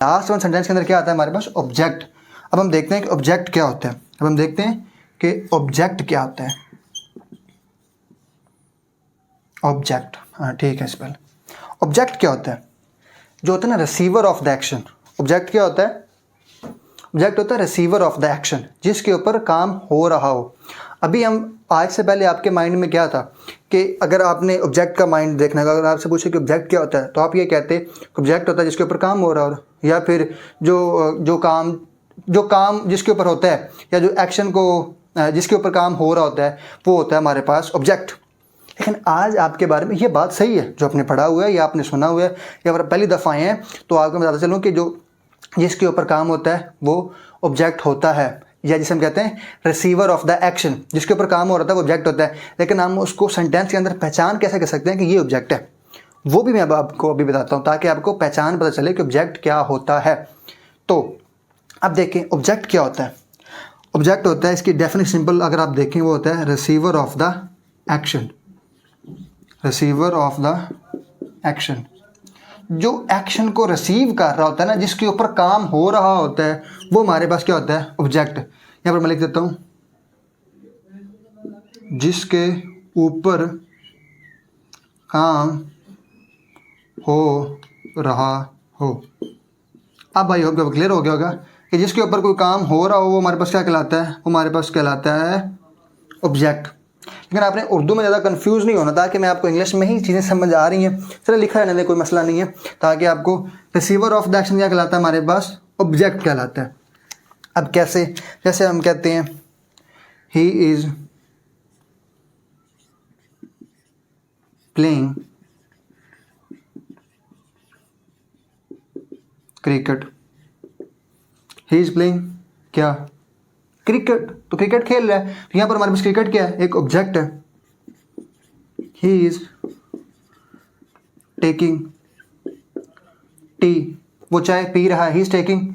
Last one sentence के अंदर क्या आता है हमारे पास, ऑब्जेक्ट। अब हम देखते हैं कि ऑब्जेक्ट क्या होता है। अब हम देखते हैं कि ऑब्जेक्ट क्या होता है। ऑब्जेक्ट, हाँ ठीक है इस पर। ऑब्जेक्ट क्या होता है, जो होता है ना receiver of the action. Object क्या होता है, ऑब्जेक्ट होता है रिसीवर ऑफ द एक्शन, जिसके ऊपर काम हो रहा हो। अभी हम आज से पहले आपके माइंड में क्या था कि अगर आपने ऑब्जेक्ट का माइंड देखना है, अगर आपसे पूछे कि ऑब्जेक्ट क्या होता है तो आप ये कहते ऑब्जेक्ट होता है जिसके ऊपर काम हो रहा हो, या फिर जो काम जिसके ऊपर होता है, या जो एक्शन को जिसके ऊपर काम हो रहा होता है वो होता है हमारे पास ऑब्जेक्ट। लेकिन आज आपके बारे में ये बात सही है, जो आपने पढ़ा हुआ है या आपने सुना हुआ है या अगर पहली दफ़ा आए हैं तो आपको मैं बताता चलूँ कि जो जिसके ऊपर काम होता है वो ऑब्जेक्ट होता है, या जिसे हम कहते हैं रिसीवर ऑफ द एक्शन, जिसके ऊपर काम हो रहा था वो ऑब्जेक्ट होता है। लेकिन हम उसको सेंटेंस के अंदर पहचान कैसे कर सकते हैं कि ये ऑब्जेक्ट है, वो भी मैं अब आपको अभी बताता हूँ, ताकि आपको पहचान पता चले कि ऑब्जेक्ट क्या होता है। तो अब देखें ऑब्जेक्ट क्या होता है। ऑब्जेक्ट होता है, इसकी डेफिनेशन सिंपल अगर आप देखें वो होता है receiver of the action. Receiver of the action, जो एक्शन को रिसीव कर रहा होता है ना, जिसके ऊपर काम हो रहा होता है, वो हमारे पास क्या होता है, ऑब्जेक्ट। यहाँ पर मैं लिख देता हूँ जिसके ऊपर काम हो रहा हो। अब भाई होगा क्लियर हो गया होगा कि जिसके ऊपर कोई काम हो रहा हो वो हमारे पास क्या कहलाता है, वो हमारे पास कहलाता है ऑब्जेक्ट। लेकिन आपने उर्दू में ज़्यादा कंफ्यूज नहीं होना, ताकि मैं आपको इंग्लिश में ही चीज़ें समझ आ रही हैं, चलो लिखा रहने दे, कोई मसला नहीं है, ताकि आपको रिसीवर ऑफ द एक्शन क्या कहलाता है हमारे पास, ऑब्जेक्ट कहलाता है। अब कैसे, जैसे हम कहते हैं he is playing cricket. He is playing क्या, क्रिकेट। तो क्रिकेट खेल रहा है, तो यहाँ पर हमारे पास क्रिकेट क्या है, एक ऑब्जेक्ट है। ही इज टेकिंग टी, वो चाय पी रहा है, ही इज टेकिंग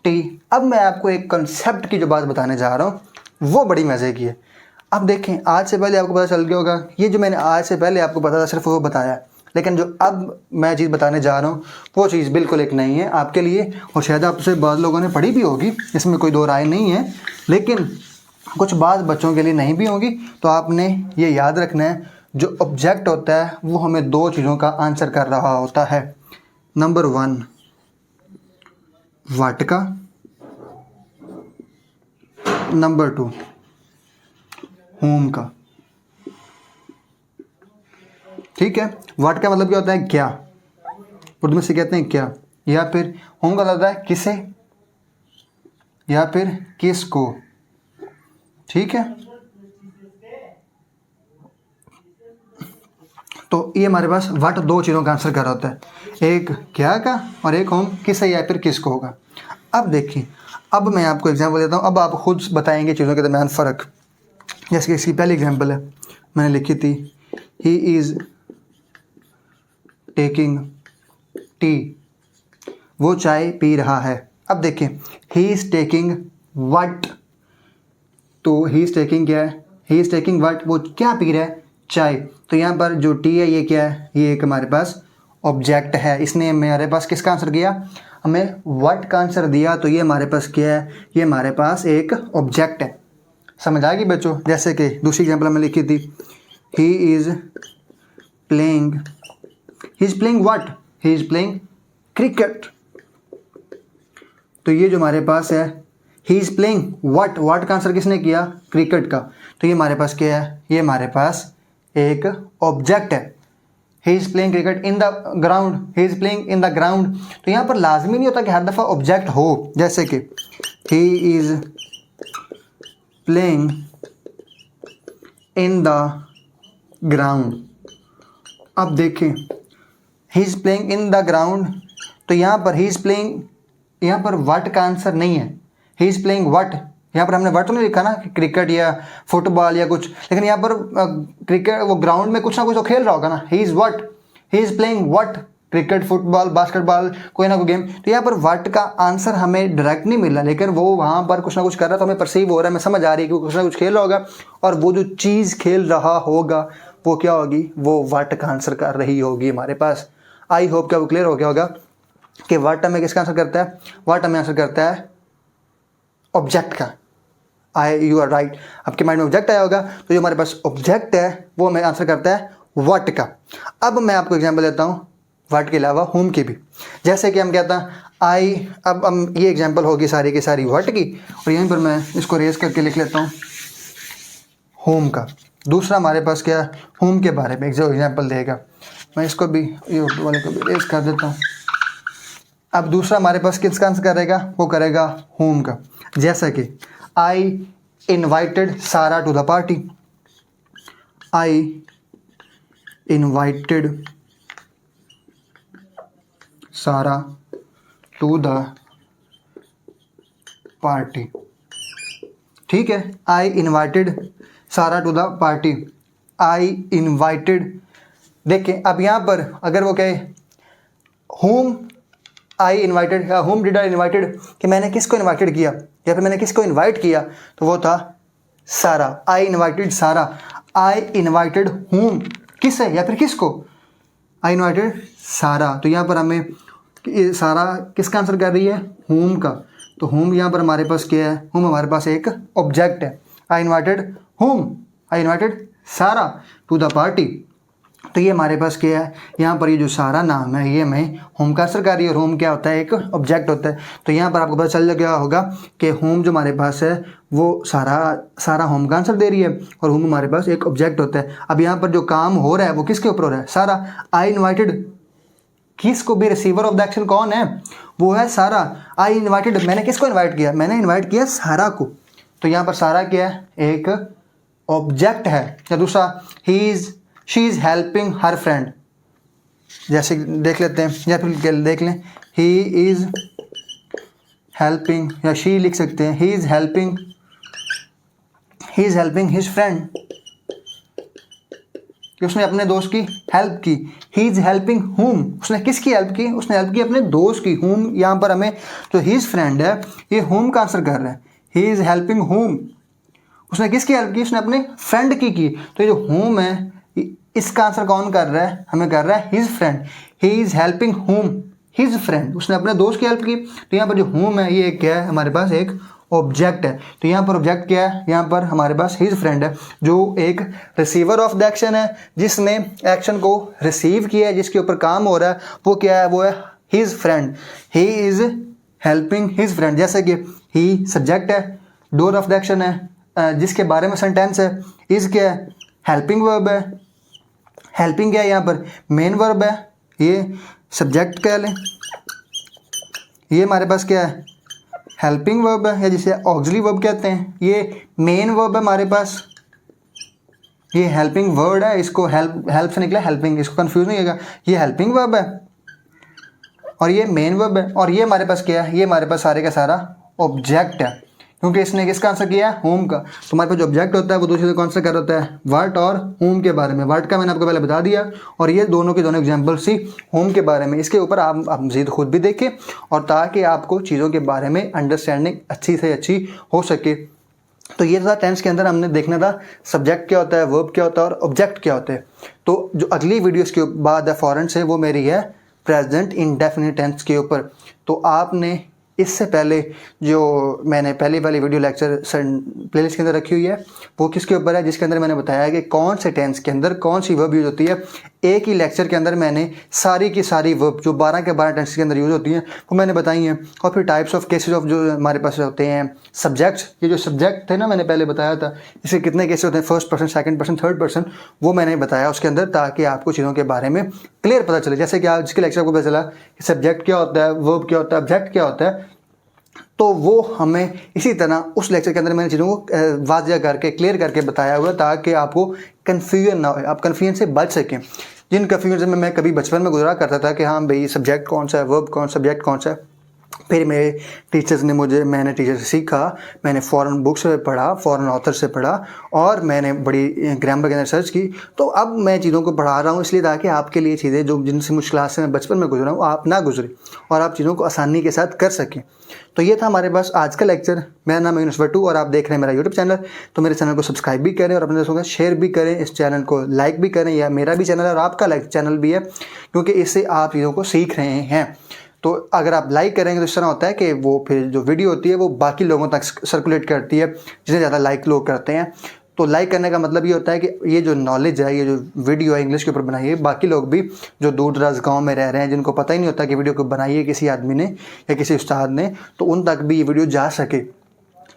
टी। अब मैं आपको एक कंसेप्ट की जो बात बताने जा रहा हूँ वो बड़ी मज़े की है। अब देखें, आज से पहले आपको पता चल गया होगा, ये जो मैंने आज से पहले आपको पता था सिर्फ वो बताया, लेकिन जो अब मैं चीज़ बताने जा रहा हूँ वो चीज़ बिल्कुल एक नई है आपके लिए, और शायद आपसे बहुत लोगों ने पढ़ी भी होगी, इसमें कोई दो राय नहीं है, लेकिन कुछ बात बच्चों के लिए नहीं भी होगी। तो आपने ये याद रखना है, जो ऑब्जेक्ट होता है वो हमें दो चीज़ों का आंसर कर रहा होता है। नंबर 1 व्हाट का, नंबर 2 होम का। ठीक है, व्हाट का मतलब क्या होता है, क्या, उर्दू में से कहते हैं क्या, या फिर होम का होता है किसे या फिर किसको। ठीक है, तो ये हमारे पास व्हाट दो चीज़ों का आंसर कर रहा होता है, एक क्या का और एक होम किसे या फिर किसको होगा। अब देखिए, अब मैं आपको एग्जांपल देता हूँ, अब आप खुद बताएंगे चीज़ों के दरमियान फ़र्क। जैसे कि इसकी पहली एग्जांपल है, मैंने लिखी थी ही इज़ टेकिंग टी, वो चाय पी रहा है। अब देखें, ही इज़ टेकिंग व्हाट, तो ही इज़ टेकिंग क्या है, ही इज़ टेकिंग व्हाट, वो क्या पी रहा है, चाय। तो यहाँ पर जो टी है ये क्या है, ये एक हमारे पास ऑब्जेक्ट है। इसने मेरे पास किसका आंसर किया, हमें व्हाट का आंसर दिया, तो ये हमारे पास क्या है, ये हमारे पास एक ऑब्जेक्ट है। समझ आ गई बच्चों। जैसे कि दूसरी एग्जाम्पल में लिखी थी he is playing, he is playing what, he is playing cricket. तो ये जो हमारे पास है he is playing what, what का आंसर किसने किया, क्रिकेट का। तो ये हमारे पास क्या है, ये हमारे पास एक ऑब्जेक्ट है। He is playing cricket in the ground, he is playing in the ground. तो यहाँ पर लाजमी नहीं होता कि हर दफ़ा ऑब्जेक्ट हो, जैसे कि he is playing in the ground. अब देखें, he is playing in the ground, तो यहाँ पर ही इज़ प्लेइंग, यहाँ पर व्हाट का आंसर नहीं है, ही इज़ प्लेइंग व्हाट। यहाँ पर हमने व्हाट तो नहीं लिखा ना, क्रिकेट या फुटबॉल या कुछ, लेकिन यहाँ पर क्रिकेट, वो ग्राउंड में कुछ ना कुछ तो खेल रहा होगा ना, he is what, he is playing what, cricket, football, basketball, कोई ना कोई गेम। तो यहाँ पर व्हाट का आंसर हमें डायरेक्ट नहीं मिला, लेकिन वो वहाँ पर कुछ ना कुछ कर रहा, तो हमें परसीव हो रहा है, हमें समझ आ रही है कि कुछ ना कुछ खेल रहा होगा, और वो जो चीज़ खेल रहा होगा वो क्या होगी, वो व्हाट का आंसर कर रही होगी हमारे पास। आई होप क्या वो क्लियर हो गया होगा। कि व्हाट हमें किसका आंसर करता है, व्हाट हमें आंसर करता है ऑब्जेक्ट का। यू आर राइट, आपके माइंड में ऑब्जेक्ट आया होगा, तो जो हमारे पास ऑब्जेक्ट है वो हमें आंसर करता है व्हाट का। अब मैं आपको एग्जांपल देता हूँ व्हाट के अलावा होम की भी। जैसे कि हम कहते हैं आई, अब हम ये एग्जांपल होगी सारी की सारी व्हाट की, और यहीं पर मैं इसको रेज करके लिख लेता हूँ होम का। दूसरा हमारे पास क्या है, होम के बारे में जो एग्जांपल देगा, मैं इसको भी ये उर्दू वाले को भी रेज कर देता हूँ। अब दूसरा हमारे पास किसका आंसर करेगा, वो करेगा होम का। जैसा कि I invited Sara to the party, I invited Sara to the party. ठीक है, I invited Sara to the party, I invited. देखें अब यहाँ पर अगर वो कहे होम आई इन्वाइटेड या होम डिड आई इन्वाइटेड, कि मैंने किसको इन्वाइटेड किया या फिर मैंने किसको इन्वाइट किया, तो वो था सारा। आई इन्वाइटेड सारा, आई इन्वाइटेड होम, किसे या फिर किसको, आई इन्वाइटेड सारा। तो यहाँ पर हमें सारा किसका आंसर कर रही है, होम का। तो होम यहाँ पर हमारे पास क्या है, होम हमारे पास एक ऑब्जेक्ट है। I invited home, I invited Sara to the party. तो ये हमारे पास क्या है, यहाँ पर ये जो सारा नाम है ये हमें होम का आंसर कर रही है, और होम क्या होता है, एक ऑब्जेक्ट होता है। तो यहाँ पर आपको पता चल गया होगा कि होम जो हमारे पास है वो सारा होम का आंसर दे रही है, और होम हमारे पास एक ऑब्जेक्ट होता है। अब यहाँ पर जो काम हो रहा है वो किसके ऊपर हो रहा है, सारा। आई इन्वाइटेड किसको भी, रिसीवर ऑफ द एक्शन कौन है, वो है सारा। आई इन्वाइटेड, मैंने किसको इन्वाइट किया, मैंने इन्वाइट किया सारा को। तो यहाँ पर सारा क्या है, एक ऑब्जेक्ट है। या दूसरा she is helping her friend, जैसे देख लेते हैं या फिर देख लें ही इज़ हेल्पिंग, या शी लिख सकते हैं he is helping his friend, कि उसने अपने दोस्त की हेल्प की। ही इज़ हेल्पिंग हुम, उसने किसकी हेल्प की, उसने हेल्प की अपने दोस्त की। हुम यहाँ पर हमें जो हिज फ्रेंड है ये हुम का आंसर कर रहा है। ही इज़ हेल्पिंग हुम, उसने किसकी हेल्प की, उसने अपने फ्रेंड की। तो ये जो हुम है इसका आंसर कौन कर रहा है, हमें कर रहा है his friend. He is helping हुम हिज फ्रेंड, उसने अपने दोस्त की हेल्प की। तो यहाँ पर जो हुम है ये क्या है, हमारे पास एक ऑब्जेक्ट है। तो यहाँ पर ऑब्जेक्ट क्या है, यहाँ पर हमारे पास हिज फ्रेंड है, जो एक रिसीवर ऑफ द एक्शन है, जिसने एक्शन को रिसीव किया है, जिसके ऊपर काम हो रहा है, वो क्या है, वो है his friend. He is helping his friend. जैसे कि ही सब्जेक्ट है, डोर ऑफ द एक्शन है, जिसके बारे में सेंटेंस है। इज़ क्या है, हेल्पिंग वर्ब है। हेल्पिंग क्या है, यहाँ पर मेन वर्ब है, ये सब्जेक्ट कह लें। ये हमारे पास क्या है, हेल्पिंग वर्ब है, या जिसे ऑक्सिलरी वर्ब कहते हैं। ये मेन वर्ब है हमारे पास, ये हेल्पिंग वर्ड है, इसको हेल्प से निकला हेल्पिंग, इसको कंफ्यूज नहीं होगा। ये हेल्पिंग वर्ब है और ये मेन वर्ब है, और ये हमारे पास क्या है, ये हमारे पास सारे का सारा ऑब्जेक्ट है, क्योंकि इसने किसका आंसर किया है, होम का। तो हमारे पास जो ऑब्जेक्ट होता है वो दूसरे कौन सा कर होता है, व्हाट और होम के बारे में। व्हाट का मैंने आपको पहले बता दिया, और ये दोनों के दोनों एग्जांपल सी होम के बारे में। इसके ऊपर आप मज़ीद खुद भी देखें, और ताकि आपको चीज़ों के बारे में अंडरस्टैंडिंग अच्छी से अच्छी हो सके। तो ये था टेंस के अंदर हमने देखना था सब्जेक्ट क्या होता है, वर्ब क्या होता है और ऑब्जेक्ट क्या होता है। तो जो अगली वीडियोस के बाद है फॉरन से, वो मेरी है प्रेजेंट इंडेफिनिट टेंस के ऊपर। तो आपने इससे पहले जो मैंने पहली वाली वीडियो लेक्चर प्लेलिस्ट के अंदर रखी हुई है, वो किसके ऊपर है, जिसके अंदर मैंने बताया कि कौन से टेंस के अंदर कौन सी वर्ब यूज़ होती है। एक ही लेक्चर के अंदर मैंने सारी की सारी वर्ब जो 12 के 12 टेंस के अंदर यूज़ होती हैं वो मैंने बताई हैं। और फिर टाइप्स ऑफ केसेस ऑफ जो हमारे पास होते हैं सब्जेक्ट्स, ये जो सब्जेक्ट थे ना मैंने पहले बताया था, इसके कितने केसेस होते हैं, first person, second person, third person, वो मैंने बताया उसके अंदर, ताकि आपको चीज़ों के बारे में क्लियर पता चले। जैसे कि आज के लेक्चर को पता चला कि सब्जेक्ट क्या होता है, वर्ब क्या होता है, ऑब्जेक्ट क्या होता है, तो वो हमें इसी तरह उस लेक्चर के अंदर मैंने चीज़ों को वाज़िया करके क्लियर करके बताया हुआ, ताकि आपको कन्फ्यूजन ना हो, आप कन्फ्यूजन से बच सकें। जिन कन्फ्यूजन में मैं कभी बचपन में गुजरा करता था कि हाँ भाई सब्जेक्ट कौन सा है, वर्ब कौन, सब्जेक्ट कौन सा है, फिर मेरे टीचर्स ने मैंने टीचर से सीखा, मैंने फ़ॉरेन बुक से पढ़ा, फ़ॉरेन ऑथर से पढ़ा, और मैंने बड़ी ग्रामर के अंदर सर्च की। तो अब मैं चीज़ों को पढ़ा रहा हूँ इसलिए ताकि आपके लिए चीज़ें जो जिनसे मुश्किल से मैं बचपन में गुजरा हूँ आप ना गुजरे, और आप चीज़ों को आसानी के साथ कर सकें। तो ये था हमारे पास आज का लेक्चर। मेरा नाम है यूनुस भट्टू और आप देख रहे हैं मेरा यूट्यूब चैनल। तो मेरे चैनल को सब्सक्राइब भी करें और अपने दोस्तों के साथ शेयर भी करें, इस चैनल को लाइक भी करें। या मेरा भी चैनल है और आपका चैनल भी है, क्योंकि इससे आप चीज़ों को सीख रहे हैं। तो अगर आप लाइक करेंगे तो इस तरह होता है कि वो फिर जो वीडियो होती है वो बाकी लोगों तक सर्कुलेट करती है, जितने ज़्यादा लाइक लोग करते हैं। तो लाइक करने का मतलब ये होता है कि ये जो नॉलेज है, ये जो वीडियो है इंग्लिश के ऊपर बनाई है, बाकी लोग भी जो दूर दराज गाँव में रह रहे हैं, जिनको पता ही नहीं होता कि वीडियो को बनाई है किसी आदमी ने या किसी उस्ताद ने, तो उन तक भी ये वीडियो जा सके।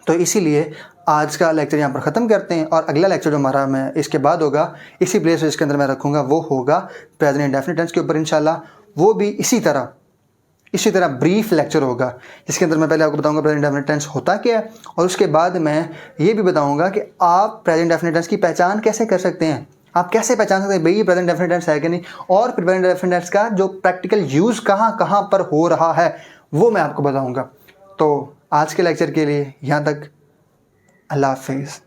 तो इसीलिए आज का लेक्चर यहाँ पर ख़त्म करते हैं, और अगला लेक्चर जो हमारा मैं इसके बाद होगा इसी प्लेस इसके अंदर मैं रखूँगा, वो होगा प्रेजेंट इंडेफिनिट टेंस के ऊपर इंशाल्लाह। वो भी इसी तरह ब्रीफ लेक्चर होगा, जिसके अंदर मैं पहले आपको बताऊंगा प्रेजेंट इंडेफिनिट टेंस होता क्या है, और उसके बाद मैं ये भी बताऊंगा कि आप प्रेजेंट इंडेफिनिट टेंस की पहचान कैसे कर सकते हैं। आप कैसे पहचान सकते हैं भाई ये प्रेजेंट इंडेफिनिट टेंस है कि नहीं, और फिर प्रेजेंट इंडेफिनिट टेंस का जो प्रैक्टिकल यूज़ कहाँ कहाँ पर हो रहा है वो मैं आपको बताऊँगा। तो आज के लेक्चर के लिए यहाँ तक, अल्लाह हाफिज़।